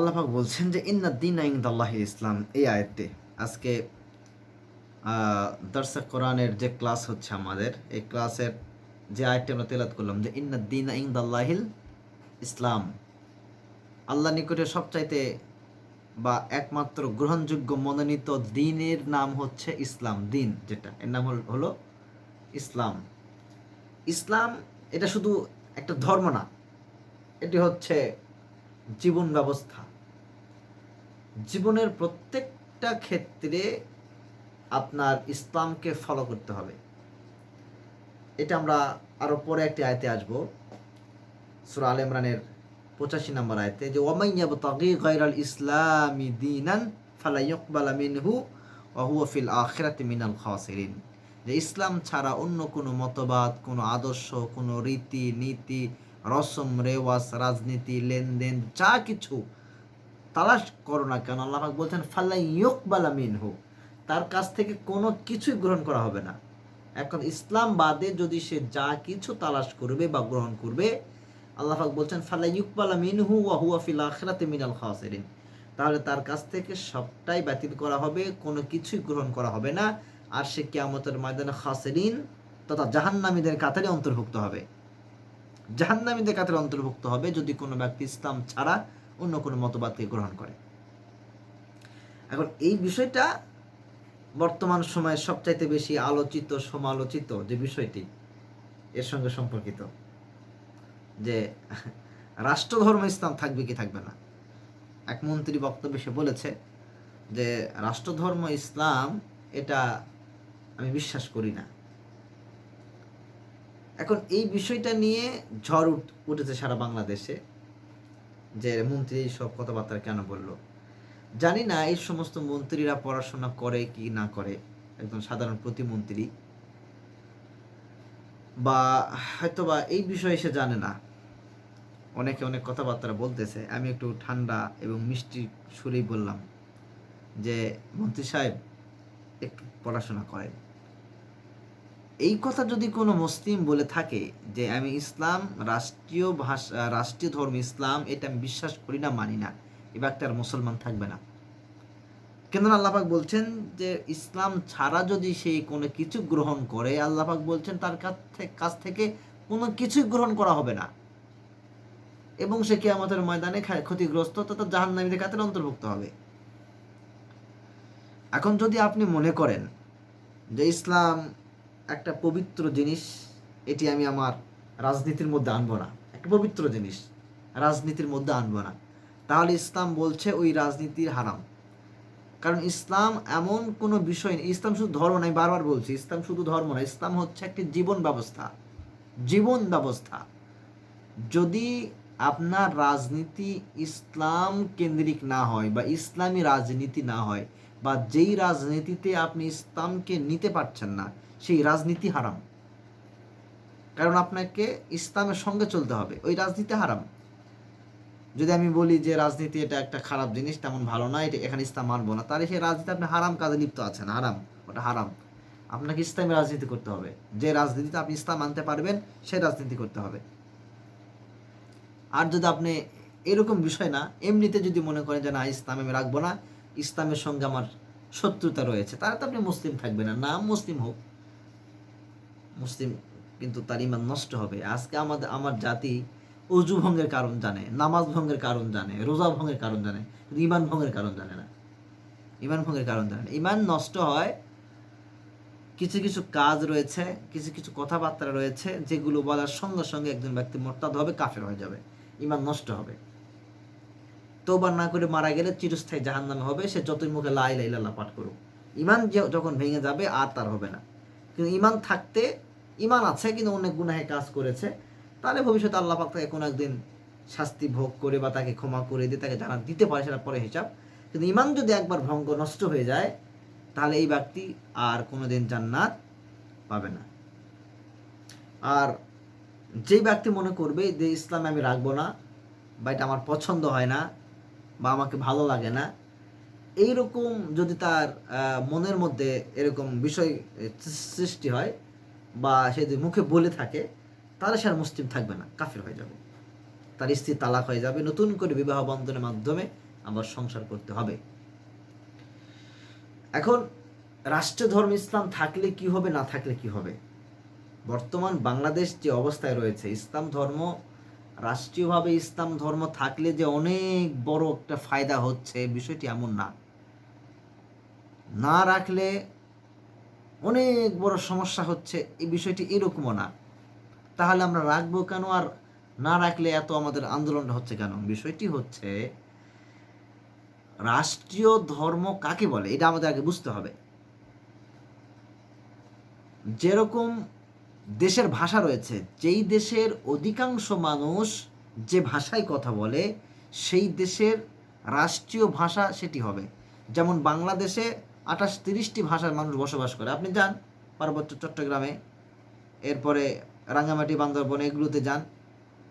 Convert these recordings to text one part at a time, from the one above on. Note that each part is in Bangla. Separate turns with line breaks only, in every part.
আল্লাহ পাক বলছেন যে ইন্না দ্বীনা ইনদাল্লাহিল ইসলাম, এই আয়াতে আজকে দরসে কোরআনের যে ক্লাস হচ্ছে আমাদের, এই ক্লাসের যে আয়াতটি আমরা তেলাওয়াত করলাম যে ইন্না দ্বীনা ইনদাল্লাহিল ইসলাম, আল্লাহ নিকটে সবচাইতে বা একমাত্র গ্রহণযোগ্য মনোনীত দ্বীনের নাম হচ্ছে ইসলাম। দ্বীন যেটা, এর নাম হলো ইসলাম। ইসলাম এটা শুধু একটা ধর্ম না, এটি হচ্ছে জীবন ব্যবস্থা। জীবনের প্রত্যেকটা ক্ষেত্রে আপনার ইসলামকে ফলো করতে হবে। এটা আমরা আরও পরে একটি আয়াতে আসবো, সূরা আলে ইমরানের 85 নম্বর আয়াতে, যে ওয়ামান ইয়াবতাগি গায়রাল ইসলামি দীনান ফালা ইউকবালা মিনহু ওয়া হুয়া ফিল আখিরাতি মিনাল খাসিরিন। যে ইসলাম ছাড়া অন্য কোনো মতবাদ, কোনো আদর্শ, কোনো রীতি নীতি, রসম রেওয়াজ, রাজনীতি, লেনদেন, যা কিছু তালাশ করো না কেন, আল্লাহ পাক বলছেন ফালা ইউকবালা মিনহু, তার কাছ থেকে কোনো কিছুই গ্রহণ করা হবে না। এখন ইসলাম বাদে যদি সে যা কিছু তালাশ করবে বা গ্রহণ করবে, আল্লাহ পাক বলছেন ফালা ইউকবালা মিনহু ওয়া হুয়া ফিল আখিরাতি মিনাল খাসিরিন, তাহলে তার কাছ থেকে সবটাই বাতিল করা হবে, কোনো কিছুই গ্রহণ করা হবে না, আর সে কিয়ামতের ময়দানে খাসিরিন তথা জাহান্নামীদের কাতারে অন্তর্ভুক্ত হবে। জাহান্নামীদের কাতারে অন্তর্ভুক্ত হবে যদি কোনো ব্যক্তি ইসলাম ছাড়া অন্য কোনো মতবাদকে গ্রহণ করে। এখন এই বিষয়টা বর্তমান সময়ে সবচাইতে বেশি আলোচিত সমালোচিত যে বিষয়টি এর সঙ্গে সম্পর্কিত, যে রাষ্ট্রধর্ম ইসলাম থাকবে কি থাকবে না। এক মন্ত্রী বক্তব্যে সে বলেছে যে রাষ্ট্রধর্ম ইসলাম এটা আমি বিশ্বাস করি না। এখন এই বিষয়টা নিয়ে ঝড় উঠেছে সারা বাংলাদেশে, যে মন্ত্রী সব কথাবার্তা কেন বলল। জানি না এই সমস্ত মন্ত্রীরা পড়াশোনা করে কি না করে, একদম সাধারণ প্রতিমন্ত্রী, বা হয়তোবা এই বিষয়ে সে জানে না। অনেকে অনেক কথাবার্তা বলতেছে, আমি একটু ঠান্ডা এবং মিষ্টি সুরেই বললাম যে মন্ত্রী সাহেব একটু পড়াশোনা করেন। এই কথা যদি কোনো মুসলিম বলে থাকে যে আমি ইসলাম রাষ্ট্রীয় ভাষা, রাষ্ট্রীয় ধর্ম ইসলাম এটা আমি বিশ্বাস করি না, মানি না, এ ব্যক্তি আর মুসলমান থাকবে না। কেন আল্লাহ পাক বলছেন যে ইসলাম ছাড়া যদি সে কোনো কিছু গ্রহণ করে, আল্লাহ পাক বলছেন তার কাছ থেকে কোনো কিছুই গ্রহণ করা হবে না, এবং সে কিয়ামতের ময়দানে ক্ষতিগ্রস্ত তথা জাহান্নামীদের কাতারে অন্তর্ভুক্ত হবে। এখন যদি আপনি মনে করেন যে ইসলাম একটা পবিত্র জিনিস, এটি আমি আমার রাজনীতির মধ্যে আনবো না, একটা পবিত্র জিনিস রাজনীতির মধ্যে আনবো না, তাহলে ইসলাম বলছে ওই রাজনীতির হারাম। কারণ ইসলাম এমন কোনো বিষয় নেই, ইসলাম শুধু ধর্ম নয়, বারবার বলছি ইসলাম শুধু ধর্ম নয়, ইসলাম হচ্ছে একটি জীবন ব্যবস্থা। জীবন ব্যবস্থা যদি আপনার রাজনীতি ইসলাম কেন্দ্রিক না হয় বা ইসলামী রাজনীতি না হয়, বা যেই রাজনীতিতে আপনি ইসলামকে নিতে পারছেন না, সেই রাজনীতি হারাম। কারণ আপনাকে ইসলামের সঙ্গে চলতে হবে, ওই রাজনীতি হারাম। যদি আমি বলি যে রাজনীতি এটা একটা খারাপ জিনিস, তেমন ভালো না, এটা এখানে ইসলাম মানবো না, তাহলে সেই রাজনীতি আপনি হারাম কাজে লিপ্ত আছেন, হারাম, ওটা হারাম। আপনাকে ইসলামী রাজনীতি করতে হবে, যে রাজনীতিতে আপনি ইসলাম মানতে পারবেন সেই রাজনীতি করতে হবে। আর যদি আপনি এরকম বিষয় না, এমনিতে যদি মনে করেন যে না ইসলাম আমি রাখবো না, ইসলামের সঙ্গে আমার শত্রুতা রয়েছে, তাহলে তো আপনি মুসলিম থাকবেন না, নাম মুসলিম হোক, মুসলিম কিন্তু তার ইমান নষ্ট হবে। আজকে আমার জাতি অজু ভঙ্গের কারণ জানে, নামাজ ভঙ্গের কারণ জানে, রোজা ভঙ্গের কারণ জানে, কিন্তু ইমান ভঙ্গের কারণ জানে না। ইমান ভঙ্গের কারণ জানে না। ইমান নষ্ট হয়, কিছু কিছু কাজ রয়েছে, কিছু কিছু কথাবার্তা রয়েছে যেগুলো বলার সঙ্গে সঙ্গে একজন ব্যক্তি মোরতাদ হবে, কাফের হয়ে যাবে, ইমান নষ্ট হবে। তওবা না করে মারা গেলে চিরস্থায়ী জাহান্নামে হবে, সে যতই মুখে লা ইলাহা ইল্লাল্লাহ পাঠ করুক। ইমান যখন ভেঙে যাবে আর তার হবে না। কিন্তু ইমান থাকতে, ইমান আছে কিন্তু অনেক গুনাহে কাজ করেছে, তাহলে ভবিষ্যতে আল্লাহ পাক তাকে কোনো একদিন শাস্তি ভোগ করে বা তাকে ক্ষমা করে দিয়ে তাকে জান্নাত দিতে পারে, সেটা পরে হিসাব। কিন্তু ইমান যদি একবার ভঙ্গ নষ্ট হয়ে যায়, তাহলে এই ব্যক্তি আর কোনোদিন জান্নাত পাবে না। আর যেই ব্যক্তি মনে করবে যে ইসলামে আমি রাখবো না, বা এটা আমার পছন্দ হয় না, বা আমাকে ভালো লাগে না, এইরকম যদি তার মনের মধ্যে এরকম বিষয় সৃষ্টি হয়, বা সে যদি মুখে বলে থাকে, তাহলে সে আর মুসলিম থাকবে না, কাফের হয়ে যাবে। তার স্ত্রী তালাক হয়ে যাবে, নতুন করে বিবাহ বন্ধনের মাধ্যমে আবার সংসার করতে হবে। এখন রাষ্ট্র ধর্ম ইসলাম থাকলে কি হবে, না থাকলে কি হবে? বর্তমান বাংলাদেশ যে অবস্থায় রয়েছে, ইসলাম ধর্ম রাষ্ট্রীয়ভাবে ইসলাম ধর্ম থাকলে যে অনেক বড় একটা ফায়দা হচ্ছে, বিষয়টি এমন না। না রাখলে অনেক বড় সমস্যা হচ্ছে, এই বিষয়টি এরকমও না। তাহলে আমরা রাখবো কেন, আর না রাখলে এত আমাদের আন্দোলনটা হচ্ছে কেন? বিষয়টি হচ্ছে রাষ্ট্রীয় ধর্ম কাকে বলে এটা আমাদের আগে বুঝতে হবে। যেরকম দেশের ভাষা রয়েছে, যেই দেশের অধিকাংশ মানুষ যে ভাষায় কথা বলে সেই দেশের রাষ্ট্রীয় ভাষা সেটি হবে। যেমন বাংলাদেশে 28-30টি ভাষার মানুষ বসবাস করে। আপনি যান পার্বত্য চট্টগ্রামে, এরপরে রাঙ্গামাটি, বান্দরবন, এগুলোতে যান,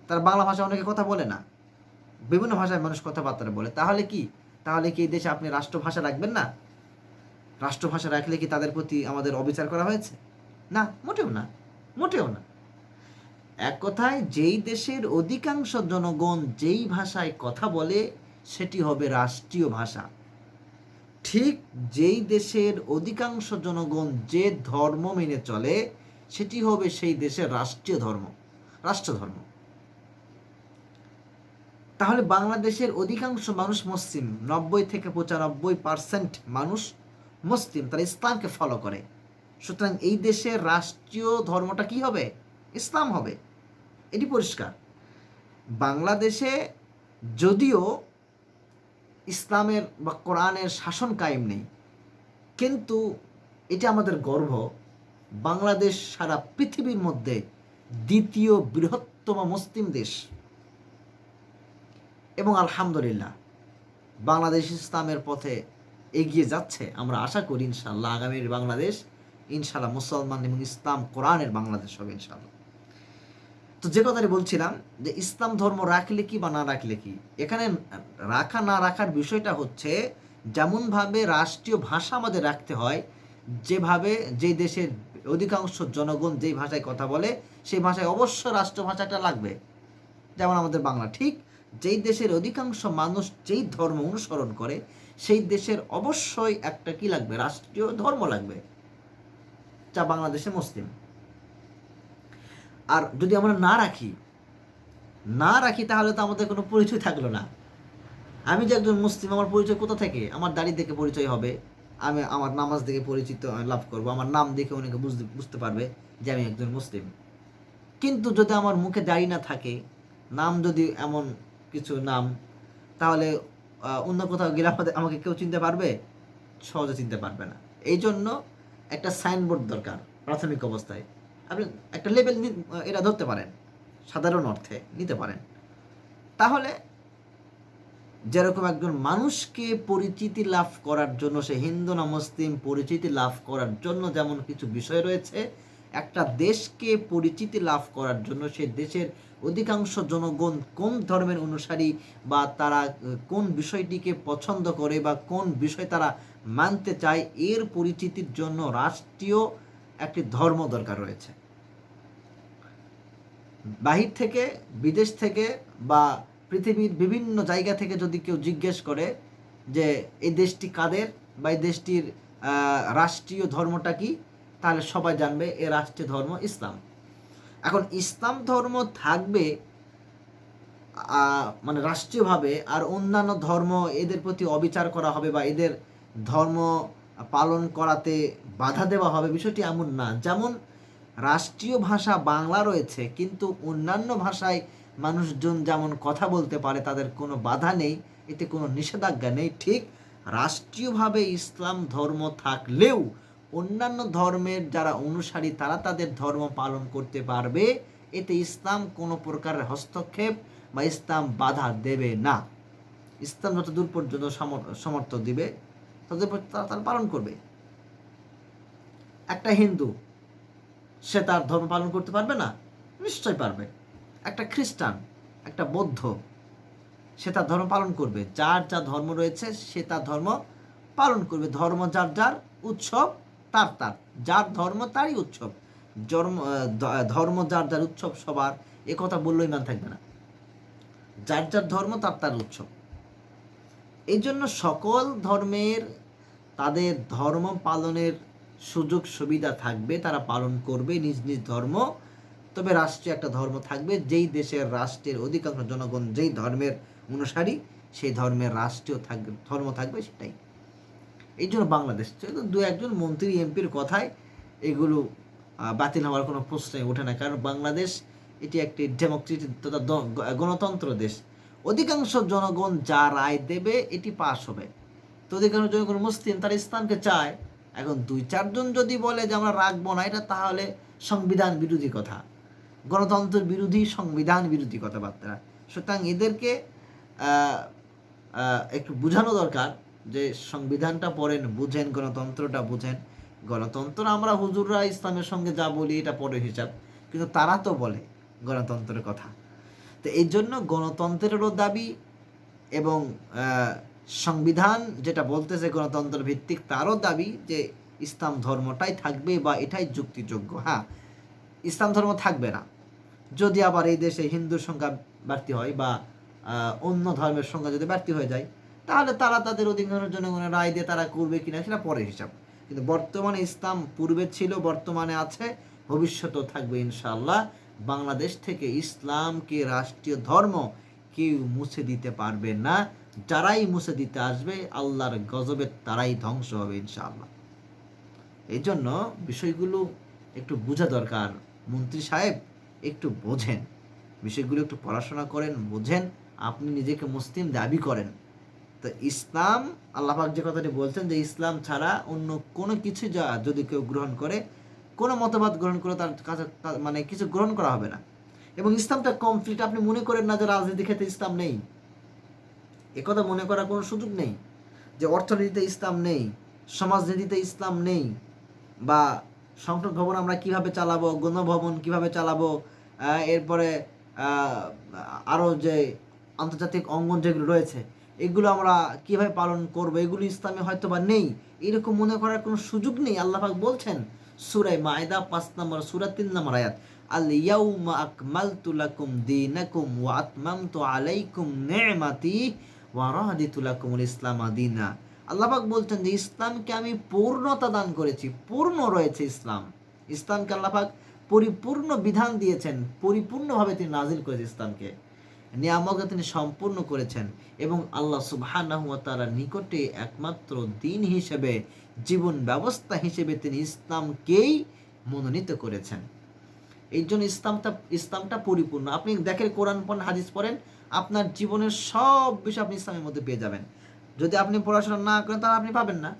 তার বাংলা ভাষা অনেকে কথা বলে না, বিভিন্ন ভাষায় মানুষ কথাবার্তা বলে। তাহলে কি এই দেশে আপনি রাষ্ট্রভাষা রাখবেন না? রাষ্ট্রভাষা রাখলে কি তাদের প্রতি আমাদের অবিচার করা হয়েছে? না, মোটেও না, মোটেও না। এক কথায় যেই দেশের অধিকাংশ জনগণ যেই ভাষায় কথা বলে সেটি হবে রাষ্ট্রীয় ভাষা। ঠিক যেই দেশের অধিকাংশ জনগণ যে ধর্ম মেনে চলে সেটি হবে সেই দেশের রাষ্ট্রীয় ধর্ম, রাষ্ট্রধর্ম। তাহলে বাংলাদেশের অধিকাংশ মানুষ মুসলিম, 90-95% মানুষ মুসলিম, তারা ইসলামকে ফলো করে। সুতরাং এই দেশের রাষ্ট্রীয় ধর্মটা কি হবে? ইসলাম হবে, এটি পরিষ্কার। বাংলাদেশে যদিও ইসলামের বা কোরআনের শাসন কায়েম নেই, কিন্তু এটা আমাদের গর্ব, বাংলাদেশ সারা পৃথিবীর মধ্যে দ্বিতীয় বৃহত্তম মুসলিম দেশ। এবং আলহামদুলিল্লাহ বাংলাদেশ ইসলামের পথে এগিয়ে যাচ্ছে। আমরা আশা করি ইনশাআল্লাহ আগামীর বাংলাদেশ ইনশাআল্লাহ মুসলমান এবং ইসলাম কোরআনের বাংলাদেশ হবে ইনশাআল্লাহ। তো যে কথাটি বলছিলাম যে ইসলাম ধর্ম রাখলে কি বা না রাখলে কি, এখানে রাখা না রাখার বিষয়টা হচ্ছে যেমনভাবে রাষ্ট্রীয় ভাষা আমাদের রাখতে হয়, যেভাবে যে দেশের অধিকাংশ জনগণ যেই ভাষায় কথা বলে সেই ভাষায় অবশ্য রাষ্ট্রভাষাটা লাগবে। যেমন আমাদের বাংলা, ঠিক যেই দেশের অধিকাংশ মানুষ যেই ধর্ম অনুসরণ করে সেই দেশের অবশ্যই একটা কি লাগবে, রাষ্ট্রীয় ধর্ম লাগবে, যা বাংলাদেশে মুসলিম। আর যদি আমরা না রাখি তাহলে তো আমাদের কোনো পরিচয় থাকলো না। আমি যে একজন মুসলিম, আমার পরিচয় কোথা থেকে? আমার দাড়ি দেখে পরিচয় হবে, আমি আমার নামাজ দেখে পরিচিত লাভ করব, আমার নাম দেখে অনেকে বুঝতে পারবে যে আমি একজন মুসলিম। কিন্তু যদি আমার মুখে দাড়ি না থাকে, নাম যদি এমন কিছু নাম, তাহলে অন্য কোথাও গেলে আমাকে কেউ চিনতে পারবে? সহজে চিনতে পারবে না। এই জন্য একটা সাইনবোর্ড দরকার প্রাথমিক অবস্থায়। আপনি একটা লেবেল এটা ধরতে পারেন, সাধারণ অর্থে নিতে পারেন। তাহলে যেরকম একজন মানুষকে পরিচিতি লাভ করার জন্য, সে হিন্দু না মুসলিম, পরিচিতি লাভ করার জন্য যেমন কিছু বিষয় রয়েছে, একটা দেশকে পরিচিতি লাভ করার জন্য সে দেশের অধিকাংশ জনগণ কোন ধর্মের অনুসারী বা তারা কোন বিষয়টিকে পছন্দ করে বা কোন বিষয় তারা মানতে চায়, এর পরিচিতির জন্য রাষ্ট্রীয় একটি ধর্ম দরকার রয়েছে। বাহির থেকে, বিদেশ থেকে বা পৃথিবীর বিভিন্ন জায়গা থেকে যদি কেউ জিজ্ঞেস করে যে এই দেশটি কাদের বা এই দেশটির রাষ্ট্রীয় ধর্মটা কি, তাহলে সবাই জানবে এ রাষ্ট্রীয় ধর্ম ইসলাম। এখন ইসলাম ধর্ম থাকবে মানে রাষ্ট্রীয়ভাবে, আর অন্যান্য ধর্ম এদের প্রতি অবিচার করা হবে বা এদের ধর্ম পালন করাতে বাধা দেওয়া হবে, বিষয়টি এমন না। যেমন রাষ্ট্রীয় ভাষা বাংলা রয়েছে, কিন্তু অন্যান্য ভাষায় মানুষজন যেমন কথা বলতে পারে, তাদের কোনো বাধা নেই, এতে কোনো নিষেধাজ্ঞা নেই। ঠিক রাষ্ট্রীয়ভাবে ইসলাম ধর্ম থাকলেও অন্যান্য ধর্মের যারা অনুসারী তারা তাদের ধর্ম পালন করতে পারবে, এতে ইসলাম কোনো প্রকারের হস্তক্ষেপ বা ইসলাম বাধা দেবে না। ইসলাম যতদূর পর্যন্ত সমর্থ দিবে ততদূর তারা পালন করবে। একটা হিন্দু সে তার ধর্ম পালন করতে পারবে না? নিশ্চয় পারবে। একটা খ্রিস্টান, একটা বৌদ্ধ, সে তার ধর্ম পালন করবে। যার যা ধর্ম রয়েছে সে তার ধর্ম পালন করবে। ধর্ম যার যার, উৎসব তার তার, যার ধর্ম তারই উৎসব। ধর্ম যার যার, উৎসব সবার, এ কথা বললেও ইমান থাকবে না। যার যার ধর্ম তার তার উৎসব। এই জন্য সকল ধর্মের তাদের ধর্ম পালনের সুযোগ সুবিধা থাকবে, তারা পালন করবে নিজ নিজ ধর্ম। তবে রাষ্ট্রীয় একটা ধর্ম থাকবে, যেই দেশের রাষ্ট্রের অধিকাংশ জনগণ যেই ধর্মের অনুসারী সেই ধর্মের রাষ্ট্রীয় ধর্ম থাকবে সেটাই। এই জন্য বাংলাদেশ দু একজন মন্ত্রী এমপির কথায় এগুলো বাতিল হওয়ার কোনো প্রশ্নই ওঠে না, কারণ বাংলাদেশ এটি একটি ডেমোক্রেটিক তথা গণতন্ত্র দেশ। অধিকাংশ জনগণ যা রায় দেবে এটি পাশ হবে। তো অধিকাংশ জনগণ মুসলিম, তারা ইসলামকে চায়। এখন 2-4 জন যদি বলে যে আমরা রাখবো না, এটা তাহলে সংবিধান বিরোধী কথা, গণতন্ত্র বিরোধী, সংবিধান বিরোধী কথাবার্তা। সুতরাং এদেরকে একটু বোঝানো দরকার যে সংবিধানটা পড়েন, বুঝেন, গণতন্ত্রটা বুঝেন। গণতন্ত্র আমরা হুজুররা ইসলামের সঙ্গে যা বলি এটা পরে হিসাব, কিন্তু তারা তো বলে গণতন্ত্রের কথা। তো এই জন্য গণতন্ত্রেরও দাবি এবং সংবিধান যেটা বলতেছে গণতন্ত্র ভিত্তিক, তারও দাবি যে ইসলাম ধর্মটাই থাকবে বা এটাই যুক্তিযোগ্য। হ্যাঁ, ইসলাম ধর্ম থাকবে না যদি আবার এই দেশে হিন্দুর সংখ্যা বাড়তি হয় বা অন্য ধর্মের সংখ্যা যদি বাড়তি হয়ে যায়, তাহলে তারা তাদের অধিকাংশ জনগণের রায় দিয়ে তারা করবে কিনা সেটা পরে হিসাব। কিন্তু বর্তমানে ইসলাম পূর্বে ছিল, বর্তমানে আছে, ভবিষ্যতেও থাকবে ইনশাআল্লাহ। বাংলাদেশ থেকে ইসলামকে রাষ্ট্রীয় ধর্ম কেউ মুছে দিতে পারবে না। যারাই মুছে দিতে আসবে আল্লাহর গজবে তারাই ধ্বংস হবে ইনশাআল্লাহ। এই জন্য বিষয়গুলো একটু বোঝা দরকার। মন্ত্রী সাহেব একটু বোঝেন, বিষয়গুলো একটু পড়াশোনা করেন, বোঝেন। আপনি নিজেকে মুসলিম দাবি করেন, তো ইসলাম, আল্লাহ পাক যে কথাটি বলছেন যে ইসলাম ছাড়া অন্য কোনো কিছু যদি কেউ গ্রহণ করে, কোনো মতবাদ গ্রহণ করে, তার কাছে মানে কিছু গ্রহণ করা হবে না। এবং ইসলামটা কমপ্লিট। আপনি মনে করেন না যে রাজনীতি ক্ষেত্রে ইসলাম নেই, একথা মনে করার কোনো সুযোগ নেই। যে অর্থনীতিতে ইসলাম নেই, সমাজনীতিতে ইসলাম নেই, বা সংসদ ভবন আমরা কিভাবে চালাবো, গণভবন কিভাবে চালাবো, এরপরে আরও যে আন্তর্জাতিক অঙ্গন যেগুলো রয়েছে এগুলো আমরা কিভাবে পালন করবো, এগুলো ইসলামে হয়তো বা নেই, এরকম মনে করার কোনো সুযোগ নেই। আল্লাহ পাক বলছেন সূরা মাইদা 5 নম্বর সূরা 3 নম্বর আয়াত, আল ইয়াউমা আকমালতু লাকুম দীনাকুম ওয়া আতমামতু আলাইকুম নি'মাতি ওয়া রাদিতু লাকুমুল ইসলামা দীনা। আল্লাহ পাক বলছেন যে ইসলামকে আমি পূর্ণতা দান করেছি, পূর্ণ রয়েছে ইসলাম। ইসলামকে আল্লাহ পাক পরিপূর্ণ বিধান দিয়েছেন, পরিপূর্ণভাবে তিনি নাজিল করেছেন ইসলামকে, নিয়ামতকে তিনি সম্পূর্ণ করেছেন। এবং আল্লাহ সুবহানাহু ওয়া তাআলার নিকটে একমাত্র দিন হিসেবে, জীবন ব্যবস্থা হিসেবে তিনি ইসলামকেই মনোনীত করেছেন। এই জন্য ইসলামটা পরিপূর্ণ। আপনি দেখেন, কোরআন পড়েন, হাদিস পড়েন, আপনার জীবনের সব বিষয় আপনি ইসলামের মধ্যে পেয়ে যাবেন। যদি আপনি পড়াশোনা না করেন তাহলে আপনি পাবেন না।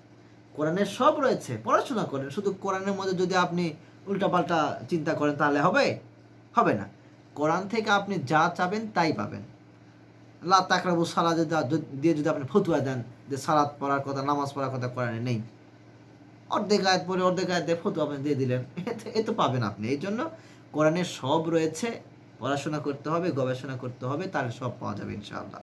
কোরআনের সব রয়েছে, পড়াশোনা করেন। শুধু কোরআনের মধ্যে যদি আপনি উল্টাপাল্টা চিন্তা করেন তাহলে হবে না। কোরআন থেকে আপনি যা চাবেন তাই পাবেন। লা তাকরাবু সালাত দিয়ে যদি আপনি ফতুয়া দেন যে সালাত পড়ার কথা, নামাজ পড়ার কথা কোরআনে নেই, অর্ধেক আয়াত পড়ে অর্ধেক আয়াত দিয়ে ফতুয়া আপনি দিয়ে দিলেন, এ তো পাবেন আপনি। এই জন্য কোরআনের সব রয়েছে, পড়াশোনা করতে হবে, গবেষণা করতে হবে, তাহলে সব পাওয়া যাবে ইনশাআল্লাহ।